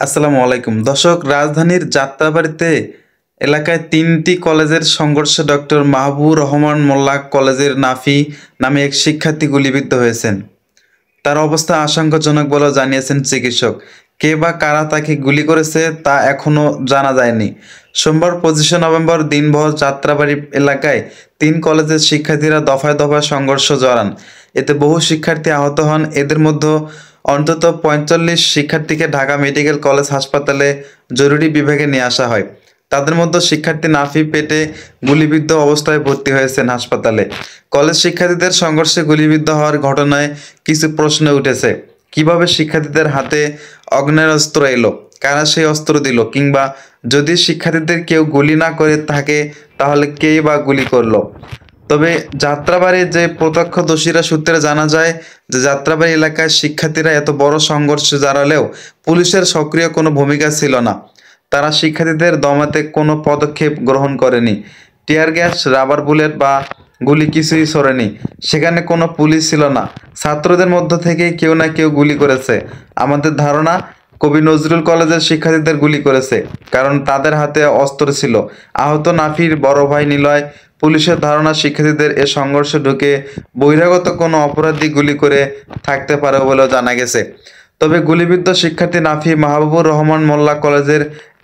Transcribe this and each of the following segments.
আসসালামু আলাইকুম দর্শক, রাজধানীর যাত্রাবাড়ীতে এলাকায় তিনটি কলেজের সংঘর্ষে ডক্টর মাহবুবুর রহমান মোল্লা কলেজের নাফি নামে এক শিক্ষার্থী গুলিবিদ্ধ হয়েছেন। তার অবস্থা আশঙ্কাজনক বলে জানিয়েছেন চিকিৎসক। কে বা কারা তাকে গুলি করেছে তা এখনও জানা যায়নি। সোমবার 25 নভেম্বর দিনভর যাত্রাবাড়ী এলাকায় তিন কলেজের শিক্ষার্থীরা দফায় দফায় সংঘর্ষ জড়ান। এতে বহু শিক্ষার্থী আহত হন। এদের মধ্যে অন্তত ৪৫ শিক্ষার্থীকে ঢাকা মেডিকেল কলেজ হাসপাতালে জরুরি বিভাগে নিয়ে আসা হয়। তাদের মধ্যে শিক্ষার্থী নাফি পেটে গুলিবিদ্ধ অবস্থায় ভর্তি হয়েছেন হাসপাতালে। কলেজ শিক্ষার্থীদের সংঘর্ষে গুলিবিদ্ধ হওয়ার ঘটনায় কিছু প্রশ্ন উঠেছে। কিভাবে শিক্ষার্থীদের হাতে অস্ত্র এলো, কারা সেই অস্ত্র দিল, কিংবা যদি শিক্ষার্থীদের কেউ গুলি না করে থাকে তাহলে কেই বা গুলি করলো। তবে যাত্রাবাড়ির যে প্রত্যক্ষদর্শীরা সূত্রে জানা যায় যে যাত্রাবাড়ি এলাকায় শিক্ষার্থীরা এত বড় সংঘর্ষে জড়ালেও পুলিশের সক্রিয় কোনো ভূমিকা ছিল না। তারা শিক্ষার্থীদের দমাতে কোনো পদক্ষেপ গ্রহণ করেনি। টিয়ার গ্যাস, রাবার বুলেট বা গুলি কিছুই ছোড়েনি। সেখানে কোনো পুলিশ ছিল না। ছাত্রদের মধ্য থেকেই কেউ না কেউ গুলি করেছে। আমাদের ধারণা কবি নজরুল কলেজের শিক্ষার্থীদের গুলি করেছে, কারণ তাদের হাতে অস্ত্র ছিল। আহত নাফির বড় ভাই নিলয়। পুলিশের ধারণা শিক্ষার্থীদের এ সংঘর্ষে ঢুকে বহিরাগত কোনো অপরাধী গুলি করে থাকতে পারে বলেও জানা গেছে। তবে গুলিবিদ্ধ শিক্ষার্থী নাফি মাহবুবুর রহমান মোল্লা কলেজের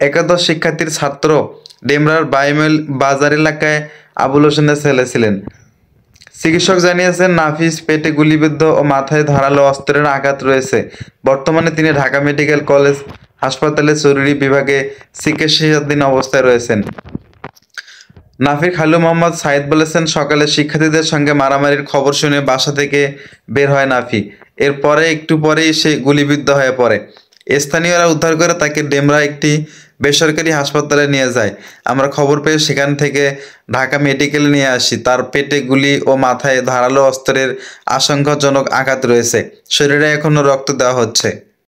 একাদশ শিক্ষার্থীর ছাত্র। ডেমরার বাইমেল বাজার এলাকায় আবুল হোসেনের ছেলে ছিলেন। চিকিৎসক জানিয়েছেন নাফিস পেটে গুলিবিদ্ধ ও মাথায় ধারালো অস্ত্রের আঘাত রয়েছে। বর্তমানে তিনি ঢাকা মেডিকেল কলেজ হাসপাতালে জরুরি বিভাগে চিকিৎসাধীন অবস্থায় রয়েছেন। নাফির খালু মোহাম্মদ সাইদ বলেছেন, সকালে শিক্ষার্থীদের সঙ্গে মারামারির খবর শুনে বাসা থেকে বের হয় নাফি। এরপরে একটু পরেই সে গুলিবিদ্ধ হয়ে পড়ে। স্থানীয়রা উদ্ধার করে তাকে ডেমরা একটি বেসরকারি হাসপাতালে নিয়ে যায়। আমরা খবর পেয়ে সেখান থেকে ঢাকা মেডিকেলে নিয়ে আসি। তার পেটে গুলি ও মাথায় ধারালো অস্ত্রের আশঙ্কাজনক আঘাত রয়েছে। শরীরে এখনও রক্ত দেওয়া হচ্ছে।